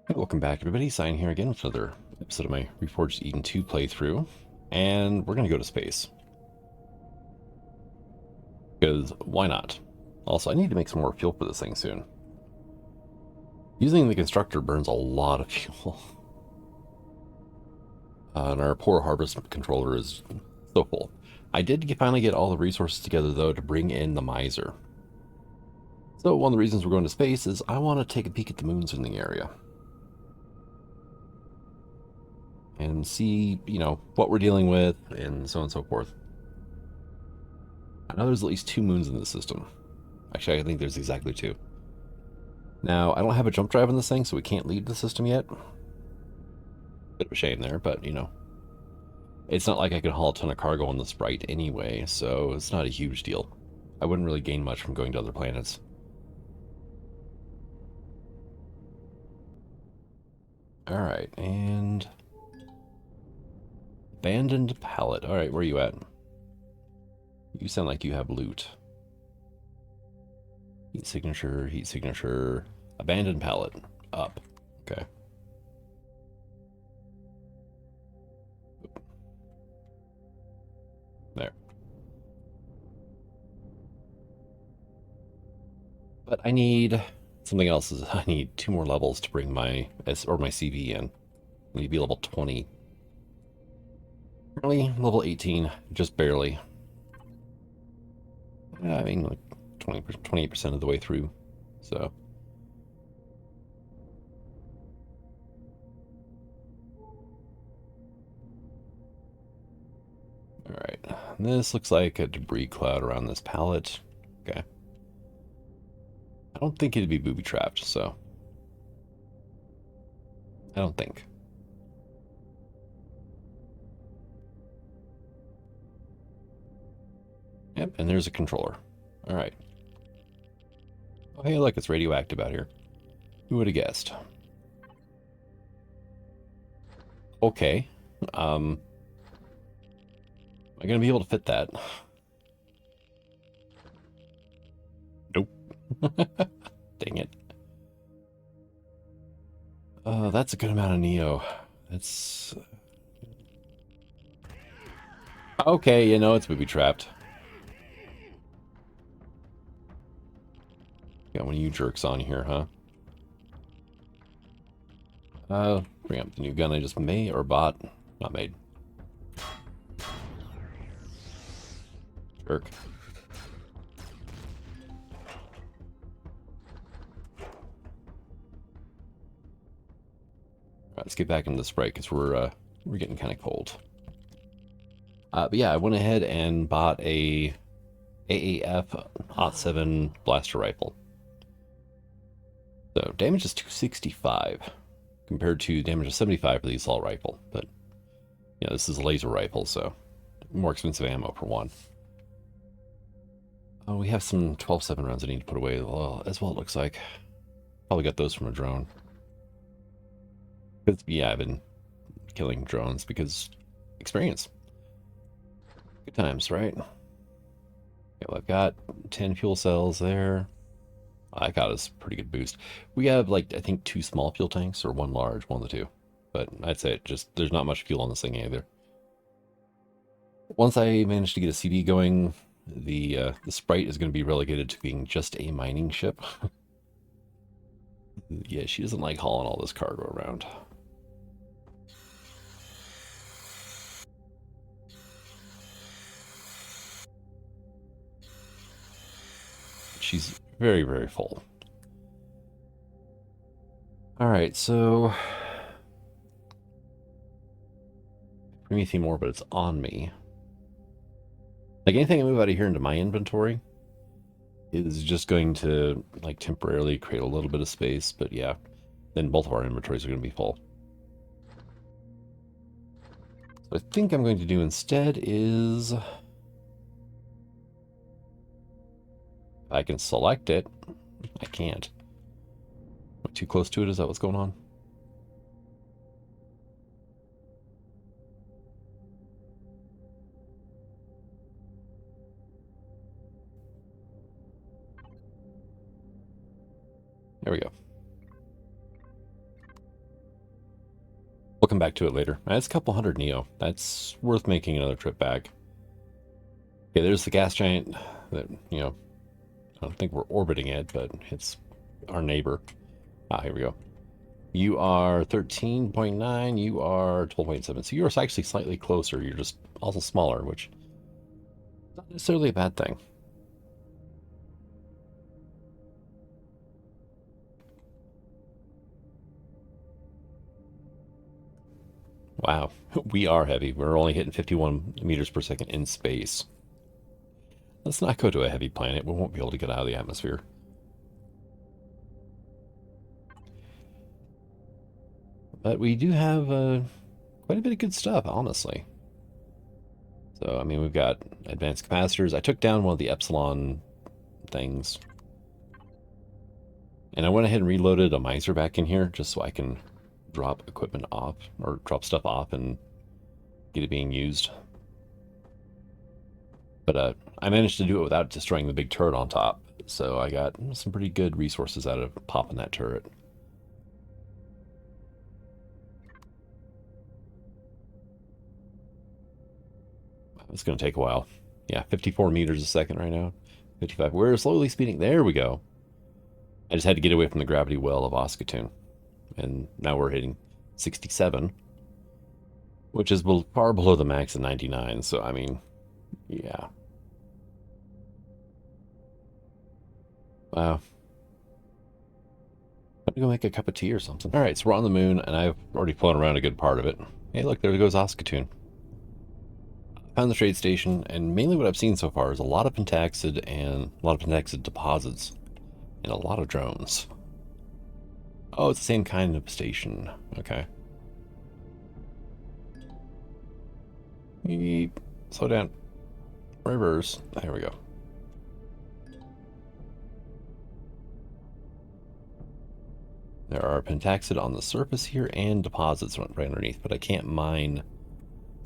Hey, welcome back, everybody. Sign here again with another episode of my Reforged Eden 2 playthrough. And we're going to go to space. Because why not? Also, I need to make some more fuel for this thing soon. Using the constructor burns a lot of fuel. And our poor harvest controller is so full. I did finally get all the resources together, though, to bring in the miser. So one of the reasons we're going to space is I want to take a peek at the moons in the area. And see, what we're dealing with, and so on and so forth. I know there's at least 2 moons in the system. Actually, I think there's exactly 2. Now, I don't have a jump drive on this thing, so we can't leave the system yet. Bit of a shame there, but, it's not like I could haul a ton of cargo on the Sprite anyway, so it's not a huge deal. I wouldn't really gain much from going to other planets. Alright, and... Abandoned pallet. Alright, where are you at? You sound like you have loot. Heat signature, heat signature. Abandoned pallet. Up. Okay. There. But I need something else. I need 2 more levels to bring my my CV in. I need to be level 20. Currently level 18, just barely. I mean, like 28% of the way through. So. Alright. This looks like a debris cloud around this pallet. Okay. I don't think it'd be booby trapped, so. I don't think. Yep, and there's a controller. Alright. Oh, hey, look, it's radioactive out here. Who would have guessed? Okay. Am I going to be able to fit that? Nope. Dang it. That's a good amount of Neo. That's... Okay, it's booby trapped. Got one of you jerks on here, huh? Bring up the new gun I just made, or bought. Not made. Jerk. Alright, let's get back into the Sprite, because we're getting kind of cold. But yeah, I went ahead and bought a AAF OT7 blaster rifle. So damage is 265 compared to damage of 75 for the assault rifle. But this is a laser rifle, so more expensive ammo for one. Oh, we have some 12-7 rounds I need to put away as well, it looks like. Probably got those from a drone. Yeah, I've been killing drones because experience. Good times, right? Yeah, well, I've got 10 fuel cells there. I got us a pretty good boost. We have, I think 2 small fuel tanks or 1 large, one of the 2. But I'd say there's not much fuel on this thing either. Once I manage to get a CV going, the Sprite is going to be relegated to being just a mining ship. Yeah, she doesn't like hauling all this cargo around. She's very, very full. Alright, so... Bring me a few more, but it's on me. Like, anything I move out of here into my inventory is just going to, temporarily create a little bit of space, but yeah, then both of our inventories are going to be full. So I think I'm going to do instead is... I can select it. I can't. Am I too close to it? Is that what's going on? There we go. come back to it later. That's a couple hundred Neo. That's worth making another trip back. Okay, there's the gas giant that, you know, I don't think we're orbiting it, but it's our neighbor. Ah, here we go. You are 13.9, you are 12.7. So you're actually slightly closer. You're just also smaller, which is not necessarily a bad thing. Wow, we are heavy. We're only hitting 51 meters per second in space. Let's not go to a heavy planet. We won't be able to get out of the atmosphere. But we do have quite a bit of good stuff, honestly. So, I mean, we've got advanced capacitors. I took down one of the Epsilon things. And I went ahead and reloaded a miser back in here just so I can drop equipment off, or drop stuff off and get it being used. But I managed to do it without destroying the big turret on top. So I got some pretty good resources out of popping that turret. It's going to take a while. Yeah, 54 meters a second right now. 55. We're slowly speeding. There we go. I just had to get away from the gravity well of Oskatoon. And now we're hitting 67, which is far below the max of 99. So, I mean, yeah. Wow. I'm gonna go make a cup of tea or something. All right, so we're on the moon, and I've already flown around a good part of it. Hey, look, there goes Oskatoon. Found the trade station, and mainly what I've seen so far is a lot of pentaxid and a lot of pentaxid deposits and a lot of drones. Oh, it's the same kind of station. Okay. Beep. Slow down. Reverse. There we go. There are pentaxid on the surface here and deposits right underneath, but I can't mine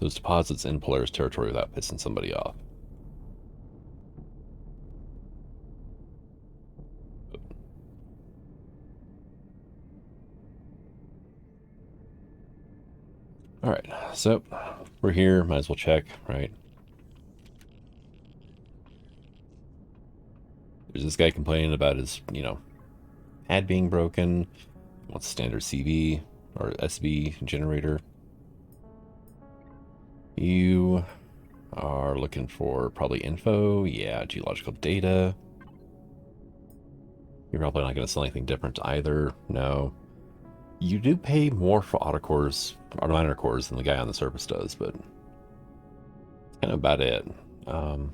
those deposits in Polaris territory without pissing somebody off. All right, so we're here. Might as well check, right? There's this guy complaining about his, you know, pad being broken. Wants standard CV or SB generator. You are looking for probably info. Yeah, geological data. You're probably not going to sell anything different either. No. You do pay more for autocores, or minor cores, than the guy on the surface does, but it's kind of about it. What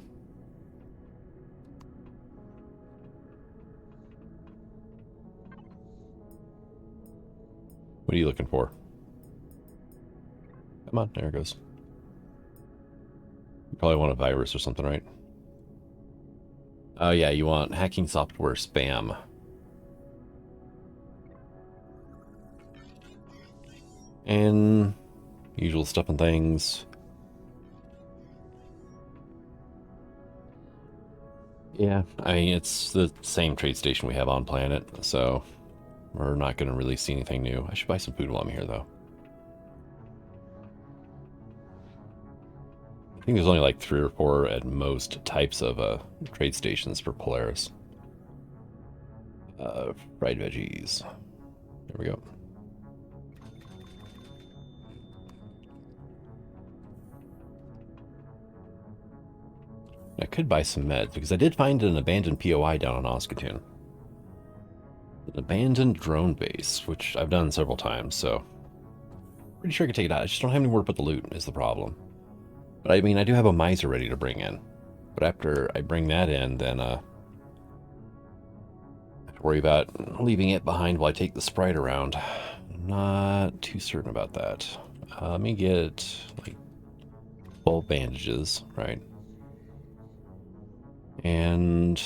are you looking for? Come on, there it goes. You probably want a virus or something, right? Oh yeah, you want hacking software spam. And usual stuff and things. Yeah, I mean, it's the same trade station we have on planet, so we're not going to really see anything new. I should buy some food while I'm here, though. I think there's only like 3 or 4 at most types of trade stations for Polaris. Fried veggies. There we go. I could buy some meds, because I did find an abandoned POI down on Oskatoon. An abandoned drone base, which I've done several times, so pretty sure I could take it out. I just don't have anywhere to put the loot, is the problem. But I mean, I do have a miser ready to bring in. But after I bring that in, then I have to worry about leaving it behind while I take the sprite around. I'm not too certain about that. Let me get, like, 12 bandages, right? And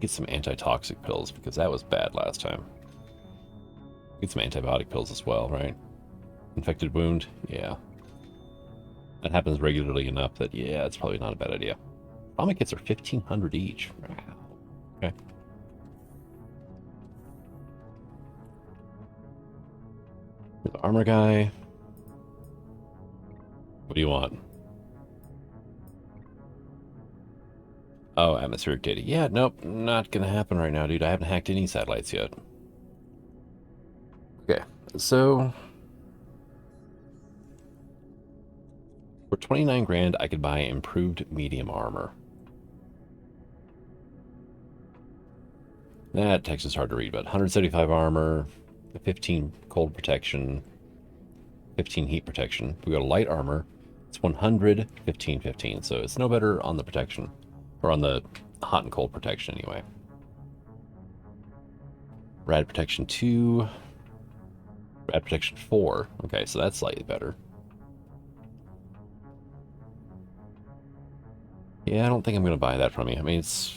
get some antitoxic pills, because that was bad last time. Get some antibiotic pills as well, right? Infected wound? Yeah. That happens regularly enough that, yeah, it's probably not a bad idea. Trauma kits are 1,500 each. Wow. Okay. The armor guy. What do you want? Oh, atmospheric data. Yeah, nope, not gonna happen right now, dude. I haven't hacked any satellites yet. Okay, so for 29 grand, I could buy improved medium armor. That text is hard to read, but 175 armor, 15 cold protection, 15 heat protection. We got a light armor. It's 100, 15, 15. So it's no better on the protection, or on the hot and cold protection anyway. Rad protection 2, rad protection 4. Okay, so that's slightly better. Yeah, I don't think I'm going to buy that from you. I mean, it's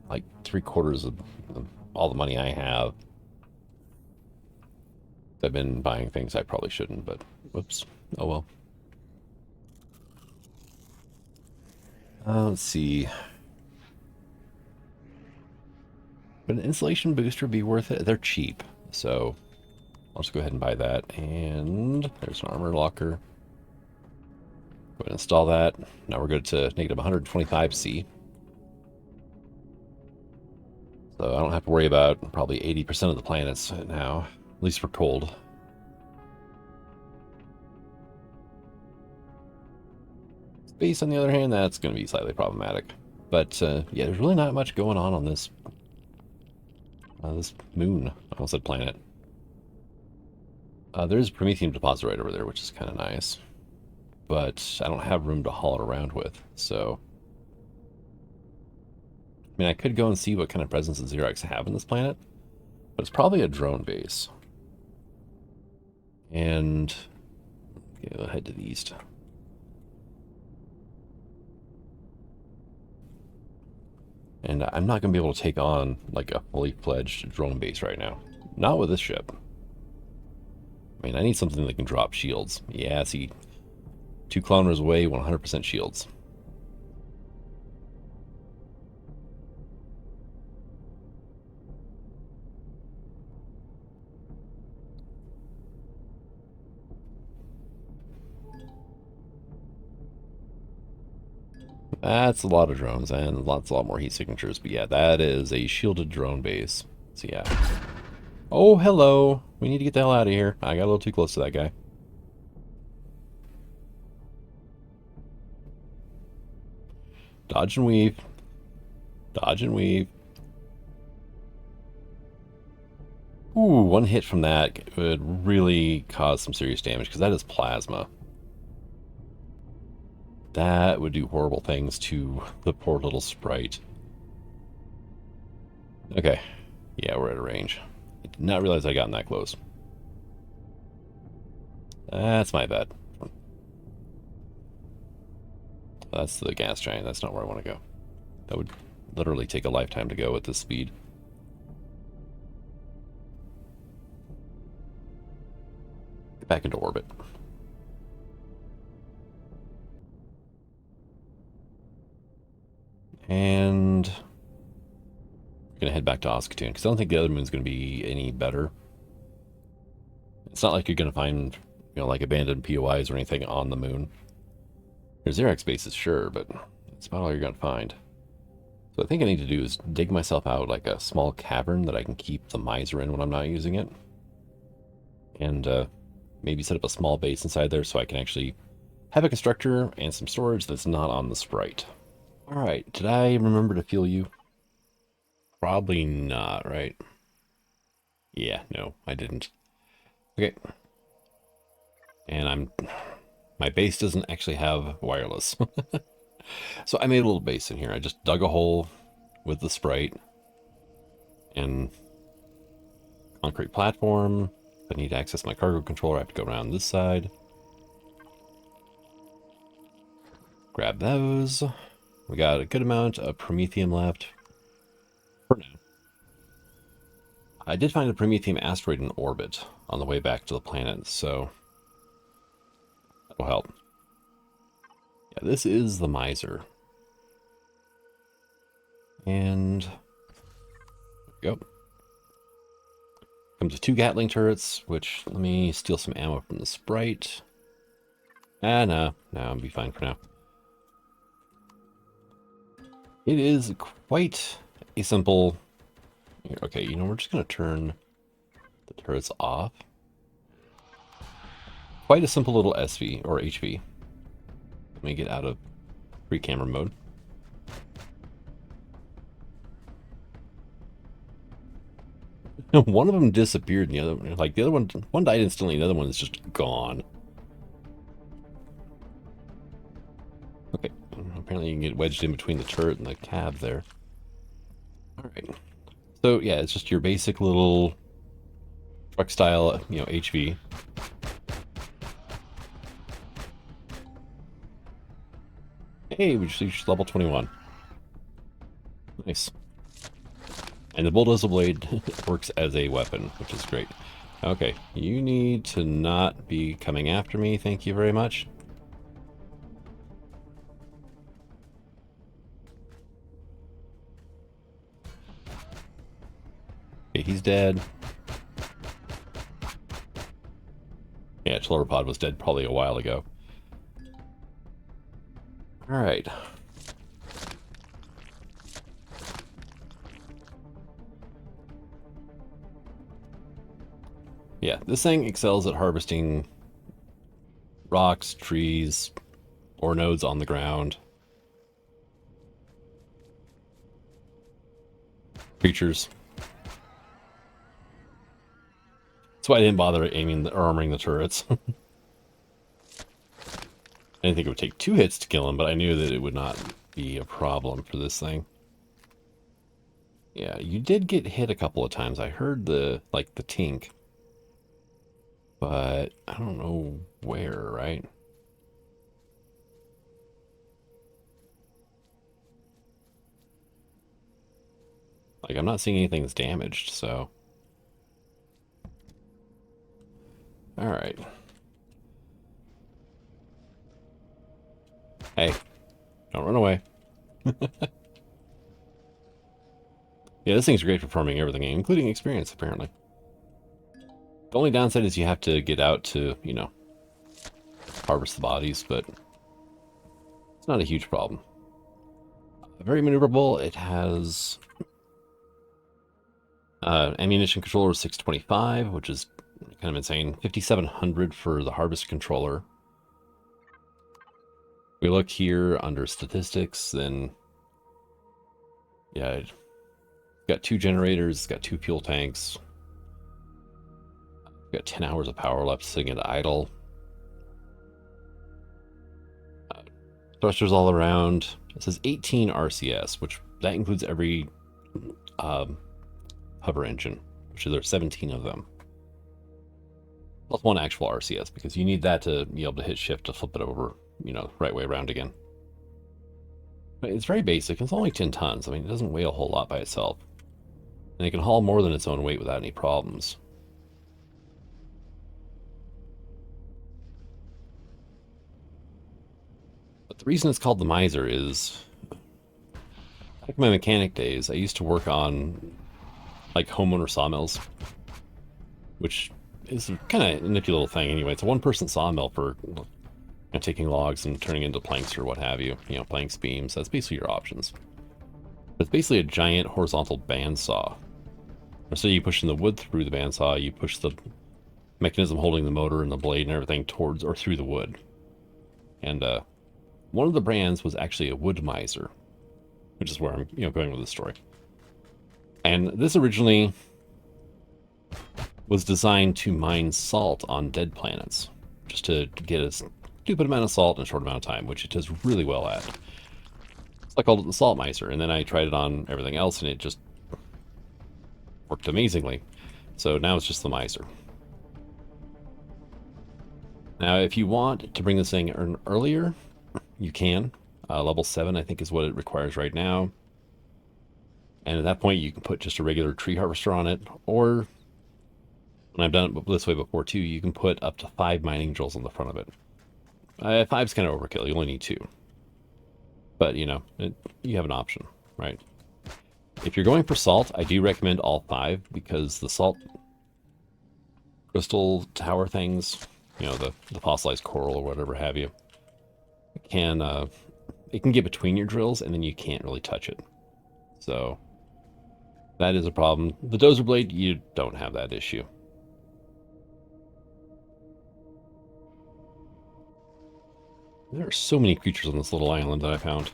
like 3/4 of all the money I have. I've been buying things I probably shouldn't, but whoops. Oh well. Let's see. Would an insulation booster be worth it? They're cheap, so I'll just go ahead and buy that. And there's an armor locker. Go ahead and install that. Now we're good to negative 125C. So I don't have to worry about probably 80% of the planets now, at least for cold. Space, on the other hand, that's going to be slightly problematic. But yeah, there's really not much going on this this moon. I almost said planet. There's a Prometheum deposit right over there, which is kind of nice. But I don't have room to haul it around with, so... I mean, I could go and see what kind of presence the Xerox have in this planet, but it's probably a drone base. And... okay, we'll head to the east. And I'm not going to be able to take on, like, a fully fledged drone base right now. Not with this ship. I mean, I need something that can drop shields. Yeah, see, 2 kilometers away, 100% shields. That's a lot of drones and a lot more heat signatures. But yeah, that is a shielded drone base. So yeah. Oh, hello. We need to get the hell out of here. I got a little too close to that guy. Dodge and weave. Dodge and weave. Ooh, one hit from that would really cause some serious damage because that is plasma. That would do horrible things to the poor little sprite. Okay. Yeah, we're at a range. I did not realize I gotten that close. That's my bad. That's the gas giant. That's not where I want to go. That would literally take a lifetime to go at this speed. Get back into orbit. And we're going to head back to Oskatoon, because I don't think the other moon's going to be any better. It's not like you're going to find, you know, like abandoned POIs or anything on the moon. There's Xerox bases, sure, but that's about all you're going to find. So I think I need to do is dig myself out like a small cavern that I can keep the miser in when I'm not using it. And maybe set up a small base inside there so I can actually have a constructor and some storage that's not on the sprite. Alright, did I remember to fuel you? Probably not, right? Yeah, no, I didn't. Okay. And my base doesn't actually have wireless. So I made a little base in here. I just dug a hole with the sprite and concrete platform. If I need to access my cargo controller, I have to go around this side. Grab those. We got a good amount of Prometheum left for now. I did find a Prometheum asteroid in orbit on the way back to the planet, so that'll help. Yeah, this is the miser. And there we go. Comes with 2 Gatling turrets, which, let me steal some ammo from the sprite. No, I'll be fine for now. It is quite a simple... Okay, you know, we're just going to turn the turrets off. Quite a simple little SV, or HV. Let me get out of free camera mode. One of them disappeared, and the other one died instantly, the other one is just gone. Okay, apparently you can get wedged in between the turret and the cab there. Alright. So, yeah, it's just your basic little truck style, HV. Hey, we just reached level 21. Nice. And the bulldozer blade works as a weapon, which is great. Okay, you need to not be coming after me, thank you very much. Okay, he's dead. Yeah, Chloropod was dead probably a while ago. Alright. Yeah, this thing excels at harvesting rocks, trees, ore nodes on the ground. Creatures. That's why I didn't bother aiming or armoring the turrets. I didn't think it would take 2 hits to kill him, but I knew that it would not be a problem for this thing. Yeah, you did get hit a couple of times. I heard the tink. But I don't know where, right? Like, I'm not seeing anything that's damaged, so... Alright. Hey, don't run away. Yeah, this thing's great for farming everything, including experience, apparently. The only downside is you have to get out to, harvest the bodies, but it's not a huge problem. Very maneuverable. It has ammunition controller 625, which is kind of insane. 5,700 for the harvest controller. We look here under statistics, then yeah, it's got 2 generators, it's got 2 fuel tanks. We've got 10 hours of power left sitting at idle. Thrusters all around. It says 18 RCS, which that includes every hover engine, which there's 17 of them. Plus 1 actual RCS, because you need that to be able to hit shift to flip it over, right way around again. But it's very basic. It's only 10 tons. I mean, it doesn't weigh a whole lot by itself. And it can haul more than its own weight without any problems. But the reason it's called the Miser is, back in my mechanic days, I used to work on, homeowner sawmills, which is kind of a nifty little thing anyway. It's a 1-person sawmill for taking logs and turning into planks or what have you. Planks, beams, that's basically your options. It's basically a giant horizontal bandsaw. Instead of you pushing the wood through the bandsaw, you push the mechanism holding the motor and the blade and everything towards or through the wood. And one of the brands was actually a wood miser, which is where I'm going with the story. And this originally was designed to mine salt on dead planets, just to get a stupid amount of salt in a short amount of time, which it does really well at. So I called it the Salt Miser, and then I tried it on everything else, and it just worked amazingly. So now it's just the Miser. Now, if you want to bring this thing in earlier, you can. Level 7, I think, is what it requires right now. And at that point, you can put just a regular tree harvester on it, or, and I've done it this way before too, you can put up to 5 mining drills on the front of it. 5's kind of overkill, you only need 2. But, you have an option, right? If you're going for salt, I do recommend all 5, because the salt crystal tower things, you know, the fossilized coral or whatever have you, can it can get between your drills and then you can't really touch it. So that is a problem. The dozer blade, you don't have that issue. There are so many creatures on this little island that I found.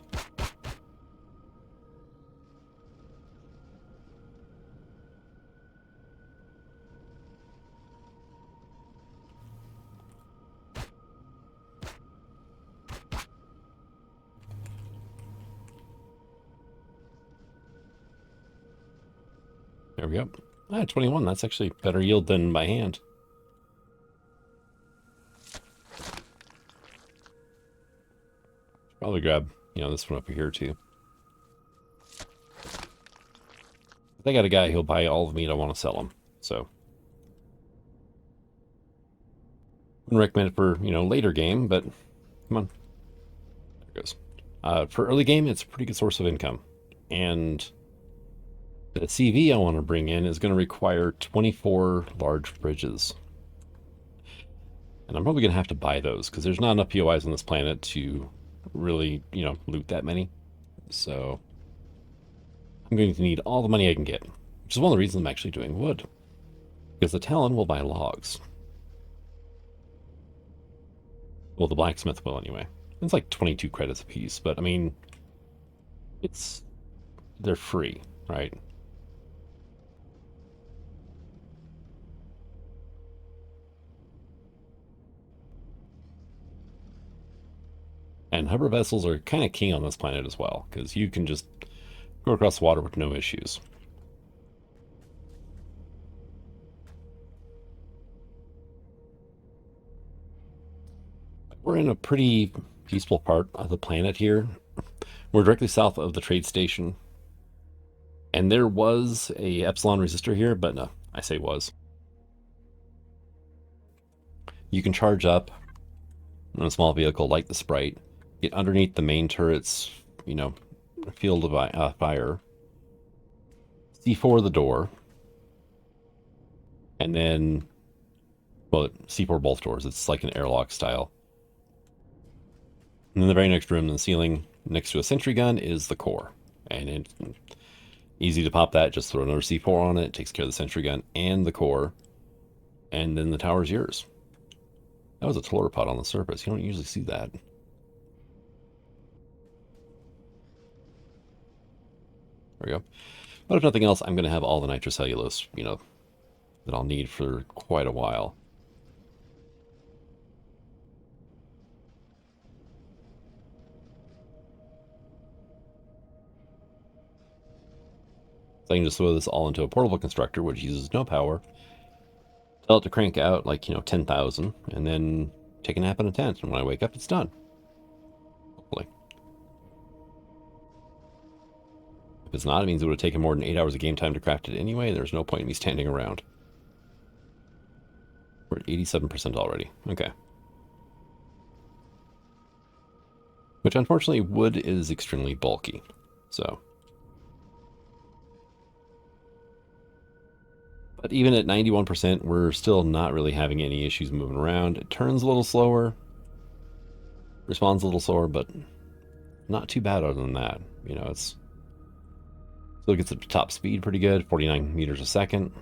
There we go. 21. That's actually better yield than by hand. Probably grab, you know, this one up here too. If I got a guy who'll buy all the meat, I want to sell him. So wouldn't recommend it for, you know, later game, but come on. There it goes. For early game, it's a pretty good source of income. And the CV I want to bring in is going to require 24 large bridges. And I'm probably going to have to buy those because there's not enough POIs on this planet to really, you know, loot that many. So I'm going to need all the money I can get, which is one of the reasons I'm actually doing wood. Because the Talon will buy logs. Well, the blacksmith will anyway. It's like 22 credits a piece, but I mean, they're free, right? And hover vessels are kind of king on this planet as well, because you can just go across the water with no issues. We're in a pretty peaceful part of the planet here. We're directly south of the trade station. And there was a Epsilon resistor here, but no, I say was. You can charge up in a small vehicle like the Sprite, get underneath the main turret's, you know, field of fire, C4 the door, and then, well, C4 both doors. It's like an airlock style. And then the very next room in the ceiling, next to a sentry gun, is the core. And it's easy to pop that. Just throw another C4 on it. It takes care of the sentry gun and the core. And then the tower's yours. That was a telluripod on the surface. You don't usually see that. There we go. But if nothing else, I'm going to have all the nitrocellulose, you know, that I'll need for quite a while. So I can just throw this all into a portable constructor, which uses no power. Tell it to crank out like, you know, 10,000, and then take a nap in a tent. And when I wake up, it's done. Hopefully. If it's not, it means it would have taken more than 8 hours of game time to craft it anyway. There's no point in me standing around. We're at 87% already. Okay. Which, unfortunately, wood is extremely bulky. So. But even at 91%, we're still not really having any issues moving around. It turns a little slower, responds a little slower, but not too bad other than that. You know, it's still gets up to top speed pretty good, 49 meters a second.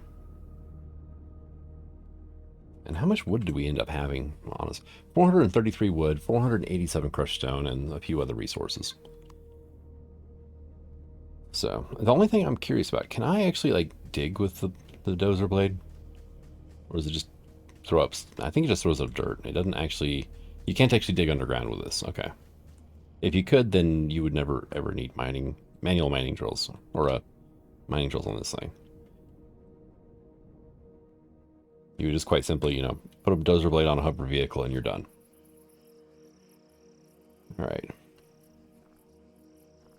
And how much wood do we end up having on us? 433 wood, 487 crushed stone, and a few other resources. So the only thing I'm curious about, can I actually like dig with the dozer blade? Or does it just throw up? I think it just throws up dirt. It doesn't actually, you can't actually dig underground with this. Okay. If you could, then you would never ever need manual mining drills, or mining drills on this thing. You would just quite simply, you know, put a dozer blade on a hover vehicle and you're done. All right.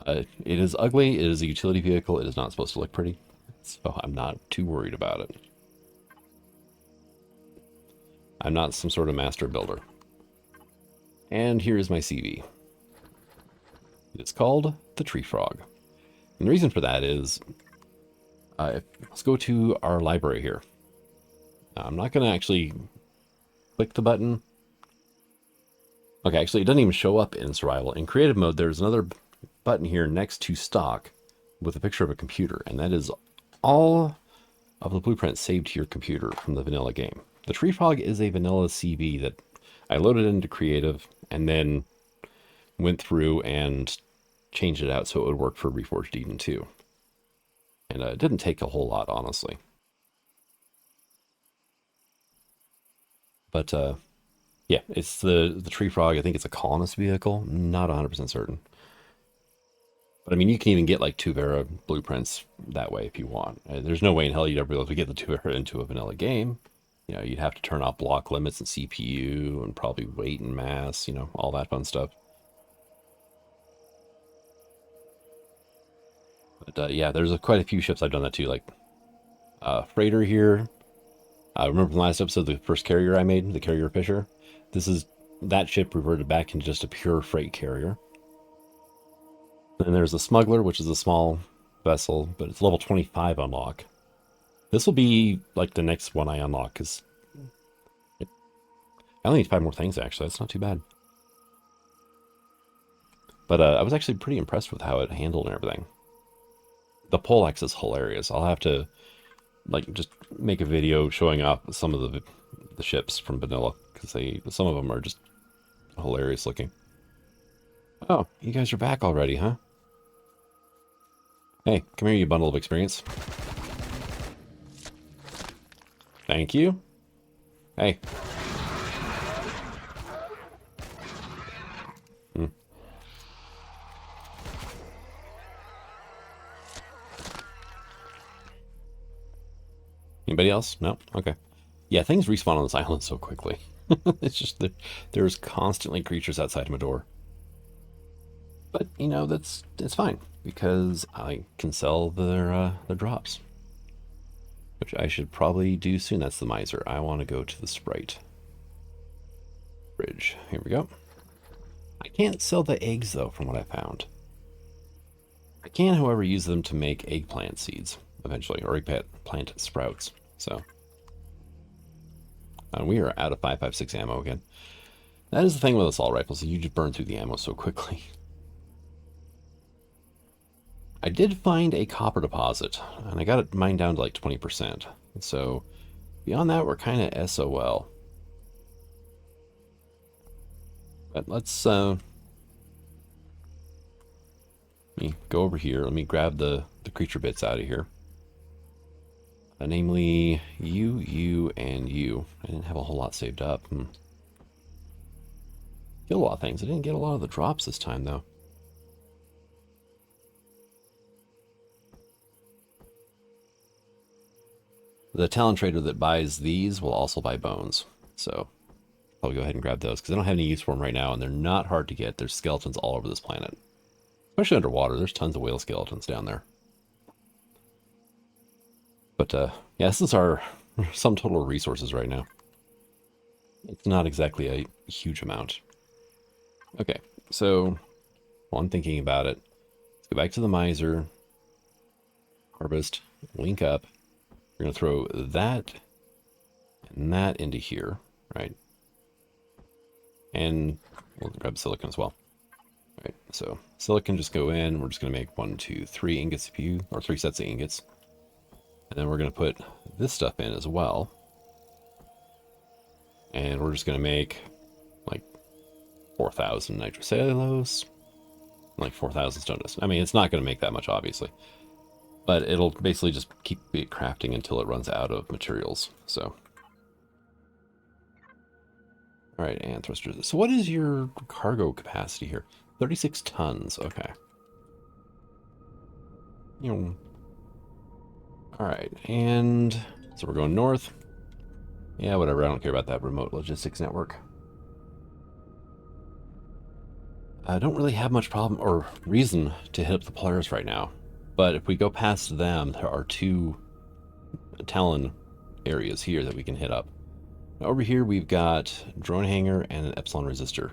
It is ugly. It is a utility vehicle. It is not supposed to look pretty. So I'm not too worried about it. I'm not some sort of master builder. And here is my CV. It's called the Tree Frog. And the reason for that is, let's go to our library here. I'm not going to actually click the button. Okay, actually, it doesn't even show up in survival. In creative mode, there's another button here next to stock with a picture of a computer, and that is all of the blueprints saved to your computer from the vanilla game. The tree frog is a vanilla CV that I loaded into creative and then went through and changed it out so it would work for Reforged Eden too. And it didn't take a whole lot, honestly. But yeah, it's the tree frog. I think it's a colonist vehicle. Not 100% certain. But I mean, you can even get like Tuvera blueprints that way if you want. There's no way in hell you'd ever be able to get the Tuvera into a vanilla game. You know, you'd have to turn off block limits and CPU and probably weight and mass, you know, all that fun stuff. But yeah, there's quite a few ships I've done that too, like freighter here. I remember from the last episode, the first carrier I made, the carrier Fisher. This is that ship reverted back into just a pure freight carrier. Then there's the smuggler, which is a small vessel, but it's level 25 unlock. This will be like the next one I unlock because I only need 5 more things actually. That's not too bad. But I was actually pretty impressed with how it handled and everything. The poleaxe is hilarious. I'll have to like just make a video showing off some of the ships from vanilla because some of them are just hilarious looking. Oh, you guys are back already, huh? Hey, come here, you bundle of experience. Thank you. Hey. Hmm. Anybody else? No? Okay. Yeah, things respawn on this island so quickly. It's just that there's constantly creatures outside my door. But, you know, it's fine because I can sell their drops. Which I should probably do soon. That's the miser. I want to go to the sprite bridge. Here we go. I can't sell the eggs, though, from what I found. I can, however, use them to make eggplant seeds eventually, or eggplant sprouts. So, we are out of 5.56 ammo again. That is the thing with assault rifles. You just burn through the ammo so quickly. I did find a copper deposit, and I got it mined down to like 20%. So, beyond that, we're kind of SOL. But let's let me go over here. Let me grab the creature bits out of here. Namely, you, and you. I didn't have a whole lot saved up. Get a lot of things. I didn't get a lot of the drops this time, though. The talent trader that buys these will also buy bones. So I'll go ahead and grab those because I don't have any use for them right now, and they're not hard to get. There's skeletons all over this planet. Especially underwater. There's tons of whale skeletons down there. But yeah, this is our sum total of resources right now. It's not exactly a huge amount. Okay, so while I'm thinking about it, let's go back to the miser, harvest, link up. We're going to throw that and that into here, right? And we'll grab silicon as well. All right, so silicon just go in. We're just going to make 1, 2, 3 ingots of you, or 3 sets of ingots. And then we're going to put this stuff in as well. And we're just going to make like 4,000 nitrocellulose, like 4,000 stone dust. I mean, it's not going to make that much, obviously. But it'll basically just keep it crafting until it runs out of materials. So, all right, and thrusters. So what is your cargo capacity here? 36 tons. Okay. All right, and so we're going north. Yeah, whatever. I don't care about that remote logistics network. I don't really have much problem or reason to hit up the Polaris right now. But if we go past them, there are 2 Talon areas here that we can hit up. Now, over here, we've got drone hangar and an Epsilon resistor.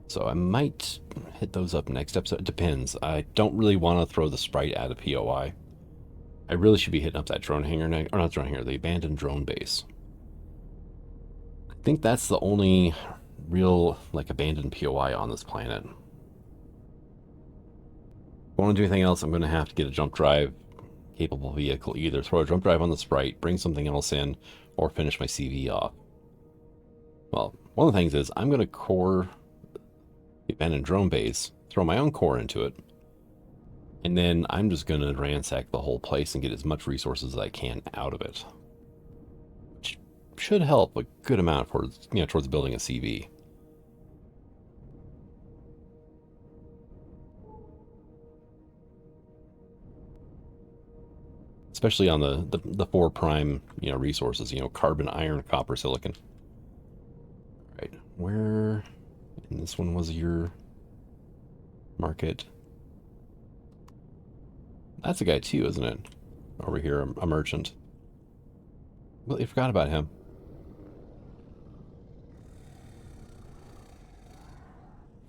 So I might hit those up next episode. It depends. I don't really want to throw the sprite out of POI. I really should be hitting up that drone hangar, or not drone hangar, the abandoned drone base. I think that's the only real, like, abandoned POI on this planet. If I want to do anything else, I'm going to have to get a jump drive capable vehicle. Either throw a jump drive on the Sprite, bring something else in, or finish my CV off. Well, one of the things is I'm going to core the abandoned drone base, throw my own core into it, and then I'm just going to ransack the whole place and get as much resources as I can out of it. Which should help a good amount towards, towards building a CV. Especially on the 4 prime, resources, carbon, iron, copper, silicon. All right, where, and this one was your market. That's a guy too, isn't it? Over here, a merchant. Well, you forgot about him.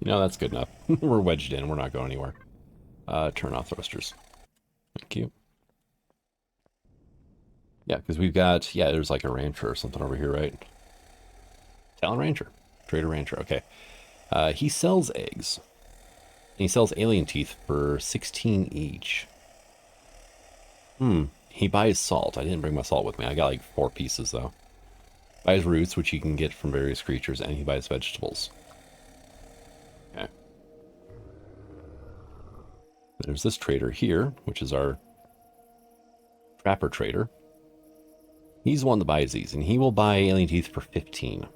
That's good enough. We're wedged in. We're not going anywhere. Turn off thrusters. Thank you. Yeah, because we've got, there's like a rancher or something over here, right? Talon Rancher. Trader Rancher, okay. He sells eggs. And he sells alien teeth for 16 each. He buys salt. I didn't bring my salt with me. I got like 4 pieces, though. Buys roots, which you can get from various creatures, and he buys vegetables. Okay. There's this trader here, which is our trapper trader. He's the one that buys these, and he will buy alien teeth for 15.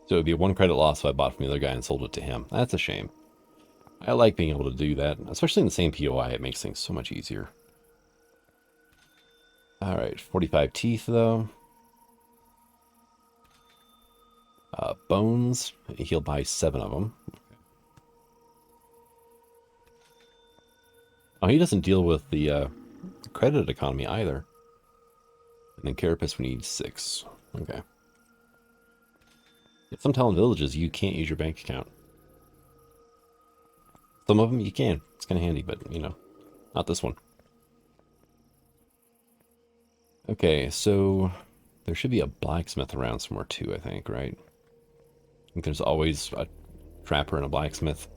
So it would be a 1 credit loss if I bought from the other guy and sold it to him. That's a shame. I like being able to do that, especially in the same POI. It makes things so much easier. All right, 45 teeth, though. Bones, he'll buy 7 of them. Oh, he doesn't deal with the credit economy either. And then Carapace, we need 6. Okay. In some Talon villages, you can't use your bank account. Some of them you can. It's kind of handy, but, not this one. Okay, so there should be a blacksmith around somewhere too, I think, right? I think there's always a trapper and a blacksmith.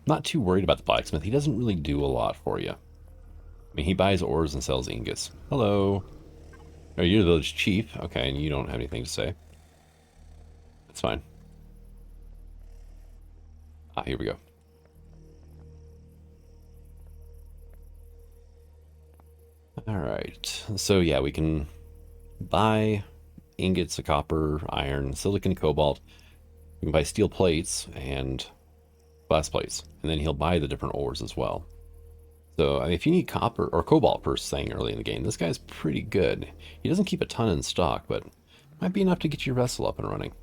Not too worried about the blacksmith. He doesn't really do a lot for you. I mean, he buys ores and sells ingots. Hello. Oh, you're the village chief. Okay, and you don't have anything to say. That's fine. Ah, here we go. All right. So, yeah, we can buy ingots of copper, iron, silicon, cobalt. We can buy steel plates and glass plates. And then he'll buy the different ores as well. So if you need copper or cobalt first thing early in the game, this guy's pretty good. He doesn't keep a ton in stock, but might be enough to get your vessel up and running.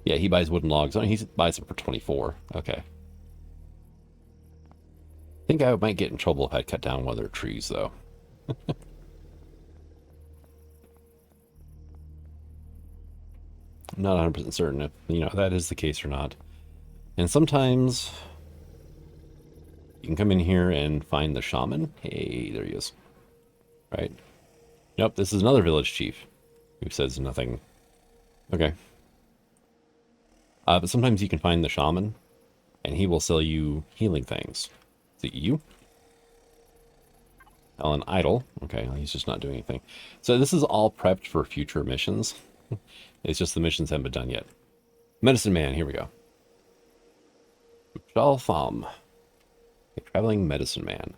Yeah, he buys wooden logs. Oh, he buys them for 24. Okay. I think I might get in trouble if I cut down one of their trees, though. I'm not 100% certain if, that is the case or not. And sometimes you can come in here and find the shaman. Hey, there he is. Right? Nope, this is another village chief who says nothing. Okay. But sometimes you can find the shaman, and he will sell you healing things. Is it you? Alan Idle. Okay, well, he's just not doing anything. So this is all prepped for future missions. It's just the missions haven't been done yet. Medicine Man, here we go. Shalfam, a traveling medicine man.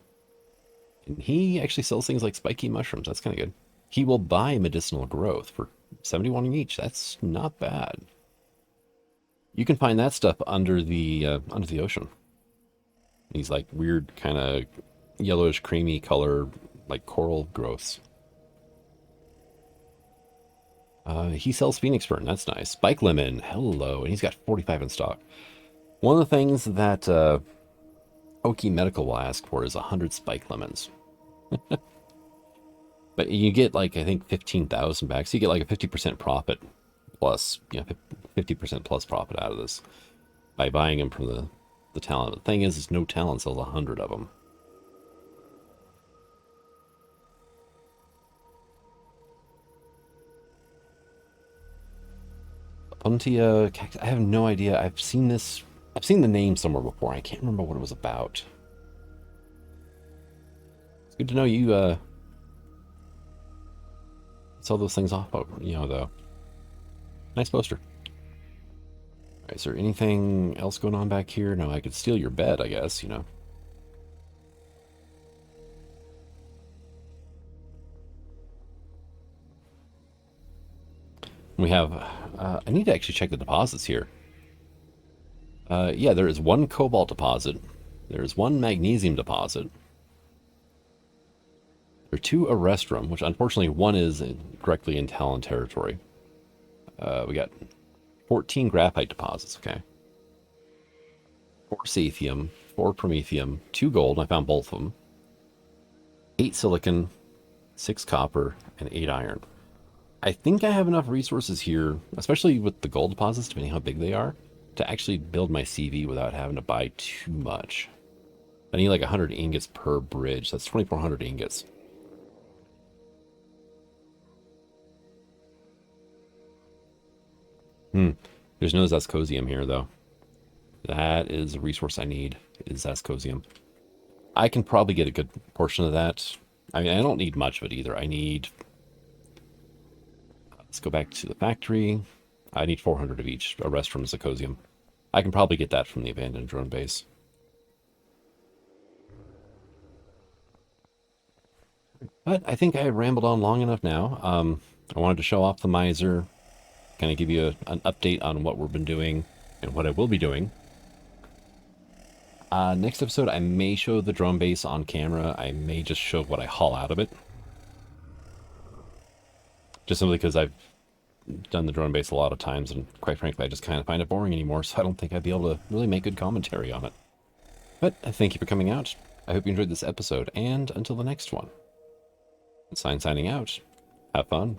And he actually sells things like spiky mushrooms. That's kind of good. He will buy medicinal growth for 71 each. That's not bad. You can find that stuff under the ocean. These like weird kind of yellowish creamy color, like coral growths. He sells Phoenix Burn. That's nice. Spike Lemon. Hello. And he's got 45 in stock. One of the things that Oki Medical will ask for is 100 Spike Lemons. But But you get like, I think 15,000 back. So you get like a 50% profit plus, 50% plus profit out of this by buying them from the talent. The thing is no talent sells 100 of them. Puntia, I have no idea. I've seen this. I've seen the name somewhere before. I can't remember what it was about. It's good to know you sell those things off, though. Nice poster. All right, is there anything else going on back here? No, I could steal your bed, I guess, We have, I need to actually check the deposits here. Yeah, there is one cobalt deposit. There is one magnesium deposit. There are two Arrestrum, which unfortunately one is directly in Talon territory. We got 14 graphite deposits, okay. 4 Sathium, 4 Promethium, 2 gold, I found both of them. 8 silicon, 6 copper, and 8 iron. I think I have enough resources here, especially with the gold deposits, depending how big they are, to actually build my CV without having to buy too much. I need like 100 ingots per bridge. That's 2,400 ingots. There's no Zascosium here, though. That is a resource I need, is Zascosium. I can probably get a good portion of that. I mean, I don't need much of it either. I need... Let's go back to the factory. I need 400 of each, a rest from Zascosium. I can probably get that from the abandoned drone base. But I think I rambled on long enough now. I wanted to show off the Miser, kind of give you an update on what we've been doing and what I will be doing. Next episode, I may show the drone base on camera. I may just show what I haul out of it. Just simply because I've done the drone base a lot of times, and quite frankly, I just kind of find it boring anymore, so I don't think I'd be able to really make good commentary on it. But thank you for coming out. I hope you enjoyed this episode, and until the next one. Signing out. Have fun.